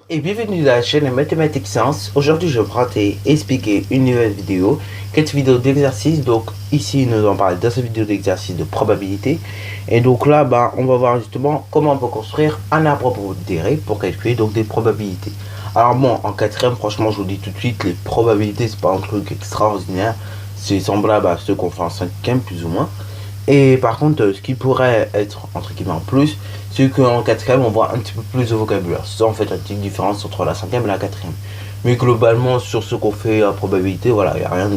Et bienvenue dans la chaîne Mathématiques Science. Aujourd'hui, je vais vous expliquer une nouvelle vidéo. Cette vidéo d'exercice. Donc, ici, nous allons parler dans cette vidéo d'exercice de probabilité. Et donc là, on va voir justement comment on peut construire un arbre pondéré pour calculer donc des probabilités. Alors bon, en quatrième, franchement, je vous dis tout de suite, les probabilités, c'est pas un truc extraordinaire. C'est semblable à ceux qu'on fait en cinquième, plus ou moins. Et par contre, ce qui pourrait être entre guillemets en plus, c'est qu'en quatrième, on voit un petit peu plus de vocabulaire. C'est ça en fait la petite différence entre la cinquième et la quatrième. Mais globalement, sur ce qu'on fait à probabilité, voilà, il n'y a rien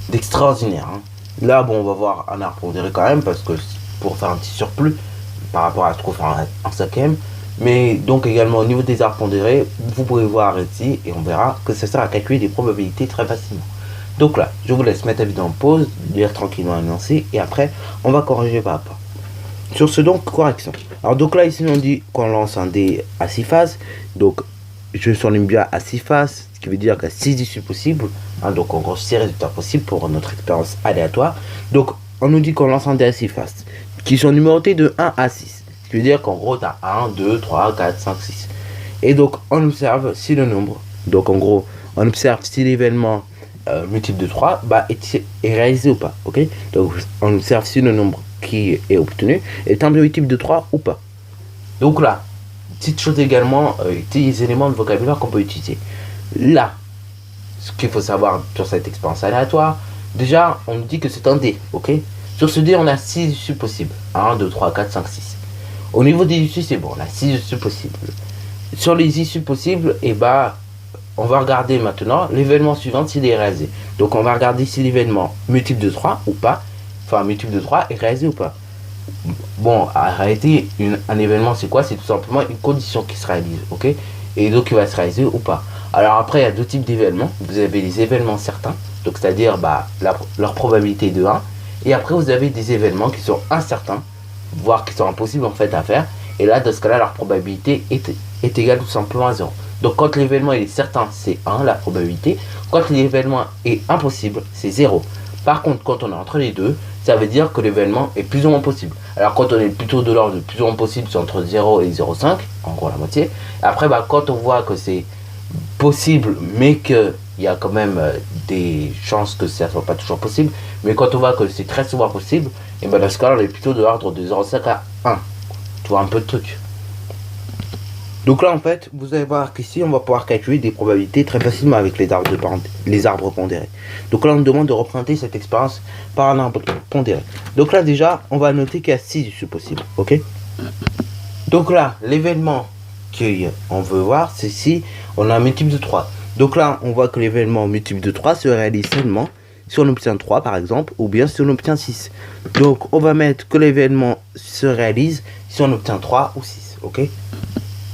d'extraordinaire. Là, bon, on va voir un arbre pondéré quand même, parce que pour faire un petit surplus par rapport à ce qu'on fait en cinquième. Mais donc également au niveau des arbres pondérés, vous pouvez voir ici, et on verra que ça sert à calculer des probabilités très facilement. Donc là, je vous laisse mettre la vidéo en pause, lire tranquillement l'énoncé, et après, on va corriger pas à pas. Sur ce, donc, correction. Alors, donc là, ici, on dit qu'on lance un dé à 6 faces. Donc, je surligne bien à 6 faces, ce qui veut dire qu'il y a 6 issues possibles. Donc, en gros, 6 résultats possibles pour notre expérience aléatoire. Donc, on nous dit qu'on lance un dé à 6 faces, qui sont numérotés de 1 à 6. Ce qui veut dire qu'en gros, tu as 1, 2, 3, 4, 5, 6. Et donc, on observe si le nombre, donc en gros, on observe si l'événement multiple de 3 est réalisé ou pas. Ok, donc on observe si le nombre qui est obtenu est un multiple de 3 ou pas. Donc là, petite chose également, des éléments de vocabulaire qu'on peut utiliser. Là, ce qu'il faut savoir sur cette expérience aléatoire, déjà, on nous dit que c'est un dé. Ok, sur ce dé, on a 6 issues possibles. 1, 2, 3, 4, 5, 6. Au niveau des issues, c'est bon, on a 6 issues possibles. Sur les issues possibles, et on va regarder maintenant l'événement suivant s'il est réalisé. Donc on va regarder si l'événement multiple de 3 ou pas, enfin multiple de 3 est réalisé ou pas. Bon, en réalité, un événement c'est quoi? C'est tout simplement une condition qui se réalise, ok? Et donc il va se réaliser ou pas. Alors après, il y a deux types d'événements. Vous avez les événements certains, donc c'est-à-dire leur probabilité est de 1. Et après, vous avez des événements qui sont incertains, voire qui sont impossibles en fait à faire. Et là, dans ce cas-là, leur probabilité est égale tout simplement à 0. Donc quand l'événement est certain, c'est 1 la probabilité. Quand l'événement est impossible, c'est 0. Par contre, quand on est entre les deux, ça veut dire que l'événement est plus ou moins possible. Alors quand on est plutôt de l'ordre de plus ou moins possible, c'est entre 0 et 0,5, en gros la moitié. Après, quand on voit que c'est possible, mais qu'il y a quand même des chances que ça ne soit pas toujours possible, mais quand on voit que c'est très souvent possible, et dans ce cas-là, on est plutôt de l'ordre de 0,5 à 1. Tu vois un peu de truc. Donc là, en fait, vous allez voir qu'ici, on va pouvoir calculer des probabilités très facilement avec les arbres pondérés. Donc là, on nous demande de représenter cette expérience par un arbre pondéré. Donc là, déjà, on va noter qu'il y a 6 issues possibles. Ok? Donc là, l'événement qu'on veut voir, c'est si on a un multiple de 3. Donc là, on voit que l'événement multiple de 3 se réalise seulement si on obtient 3, par exemple, ou bien si on obtient 6. Donc, on va mettre que l'événement se réalise si on obtient 3 ou 6. Ok?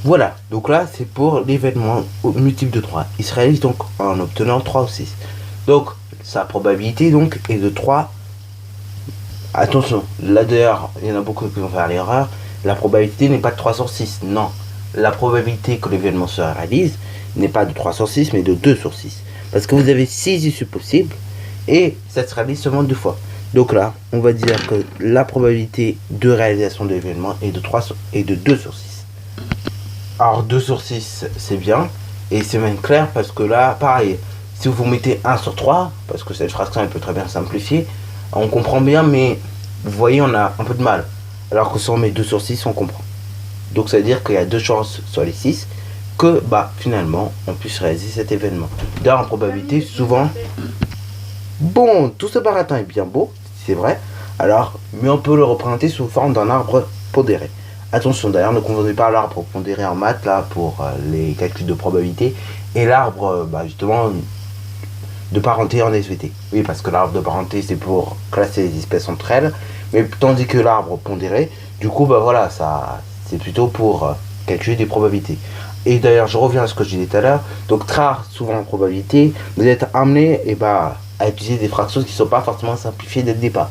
Voilà, donc là c'est pour l'événement multiple de 3. Il se réalise donc en obtenant 3 ou 6. Donc sa probabilité donc est de 3. Attention, là d'ailleurs, il y en a beaucoup qui vont faire l'erreur. La probabilité n'est pas de 3 sur 6. Non, la probabilité que l'événement se réalise n'est pas de 3 sur 6 mais de 2 sur 6. Parce que vous avez 6 issues possibles et ça se réalise seulement 2 fois. Donc là, on va dire que la probabilité de réalisation de l'événement est de 2 sur 6. Alors 2 sur 6 c'est bien, et c'est même clair parce que là, pareil, si vous mettez 1 sur 3, parce que cette fraction elle peut très bien simplifier, on comprend bien, mais vous voyez on a un peu de mal. Alors que si on met 2 sur 6, on comprend. Donc ça veut dire qu'il y a 2 chances sur les 6 que finalement on puisse réaliser cet événement. D'ailleurs en probabilité, souvent, bon, tout ce baratin est bien beau, c'est vrai, alors, mais on peut le représenter sous forme d'un arbre pondéré. Attention d'ailleurs, ne confondez pas l'arbre pondéré en maths là pour les calculs de probabilité et l'arbre justement de parenté en SVT. Oui, parce que l'arbre de parenté c'est pour classer les espèces entre elles, mais tandis que l'arbre pondéré, du coup voilà, ça c'est plutôt pour calculer des probabilités. Et d'ailleurs, je reviens à ce que je disais tout à l'heure. Donc très souvent en probabilité, vous êtes amené à utiliser des fractions qui ne sont pas forcément simplifiées dès le départ.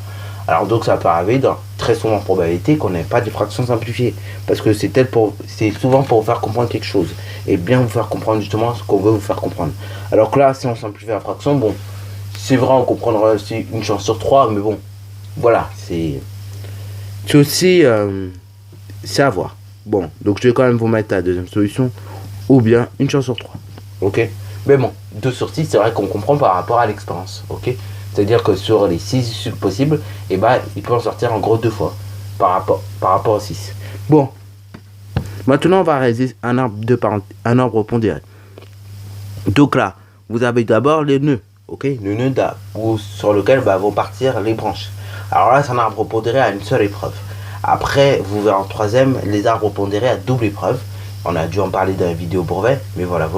Alors donc ça peut arriver très souvent en probabilité qu'on n'ait pas de fractions simplifiées. Parce que c'est souvent pour vous faire comprendre quelque chose. Et bien vous faire comprendre justement ce qu'on veut vous faire comprendre. Alors que là, si on simplifie la fraction, bon, c'est vrai, on comprendra aussi une chance sur 3, mais bon, voilà, c'est aussi, c'est à voir. Bon, donc je vais quand même vous mettre la deuxième solution. ou bien une chance sur 3. Ok. Mais bon, 2 sur 6, c'est vrai qu'on comprend par rapport à l'expérience. Ok. C'est-à-dire que sur les 6 issues possibles, et bah, il peut en sortir en gros 2 fois par rapport aux 6. Bon, maintenant on va réaliser un arbre pondéré. Donc là, vous avez d'abord les nœuds, ok, le nœud sur lequel vont partir les branches. Alors là, c'est un arbre pondéré à une seule épreuve. Après, vous verrez en troisième les arbres pondérés à double épreuve. On a dû en parler dans la vidéo brevet, mais voilà,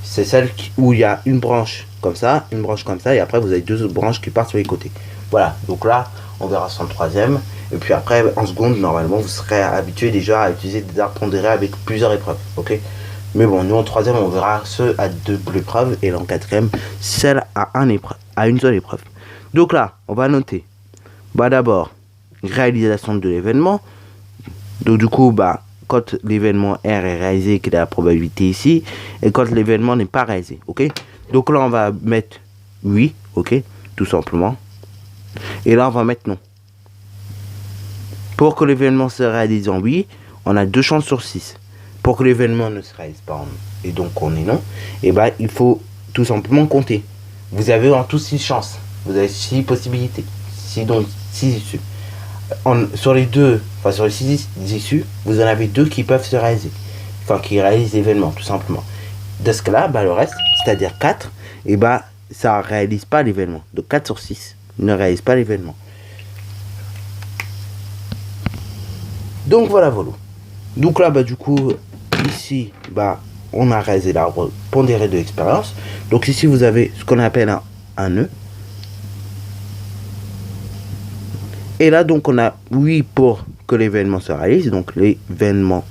c'est celle où il y a une branche comme ça, et après vous avez 2 autres branches qui partent sur les côtés. Voilà, donc là, on verra ça en troisième. Et puis après, en seconde, normalement, vous serez habitué déjà à utiliser des arbres pondérés avec plusieurs épreuves, ok. Mais bon, nous en troisième, on verra ceux à double épreuve, et en quatrième, celle à une seule épreuve. Donc là, on va noter, d'abord, réalisation de l'événement. Donc du coup, quand l'événement R est réalisé, qu'il y a la probabilité ici, et quand l'événement n'est pas réalisé, ok. Donc là, on va mettre oui, ok, tout simplement. Et là, on va mettre non. Pour que l'événement se réalise en oui, on a 2 chances sur 6. Pour que l'événement ne se réalise pas et donc on est non, et il faut tout simplement compter. Vous avez en tout 6 chances. Vous avez 6 possibilités. 6 issues. Sur les 6 issues, vous en avez 2 qui peuvent se réaliser. Enfin, qui réalisent l'événement, tout simplement. De ce cas-là, le reste, c'est-à-dire 4, ça ne réalise pas l'événement. Donc 4 sur 6 ne réalise pas l'événement. Donc voilà. Donc là, du coup, ici, on a réalisé l'arbre pondéré de l'expérience. Donc ici, vous avez ce qu'on appelle un nœud. Et là, donc, on a oui pour que l'événement se réalise. Donc, l'événement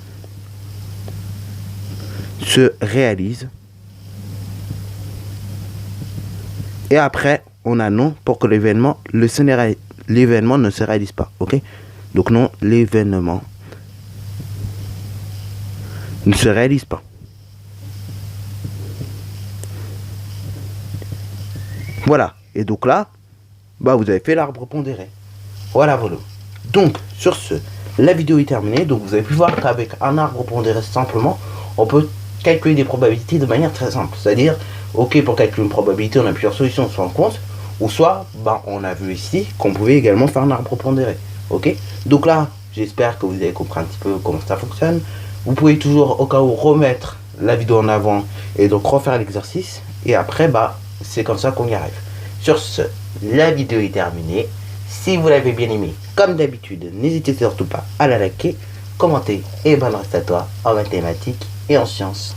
se réalise. Et après, on a non pour que l'événement ne se réalise pas. Ok. Donc non, l'événement ne se réalise pas. Voilà. Et donc là, vous avez fait l'arbre pondéré. Voilà. Donc, sur ce, la vidéo est terminée. Donc, vous avez pu voir qu'avec un arbre pondéré, simplement, on peut calculer des probabilités de manière très simple. C'est-à-dire, ok, pour calculer une probabilité, on a plusieurs solutions, soit on compte, ou soit, on a vu ici qu'on pouvait également faire un arbre pondéré. Ok. Donc là, j'espère que vous avez compris un petit peu comment ça fonctionne. Vous pouvez toujours, au cas où, remettre la vidéo en avant et donc refaire l'exercice. Et après, c'est comme ça qu'on y arrive. Sur ce, la vidéo est terminée. Si vous l'avez bien aimé, comme d'habitude, n'hésitez surtout pas à la liker, commenter et bonne reste à toi en mathématiques et en sciences.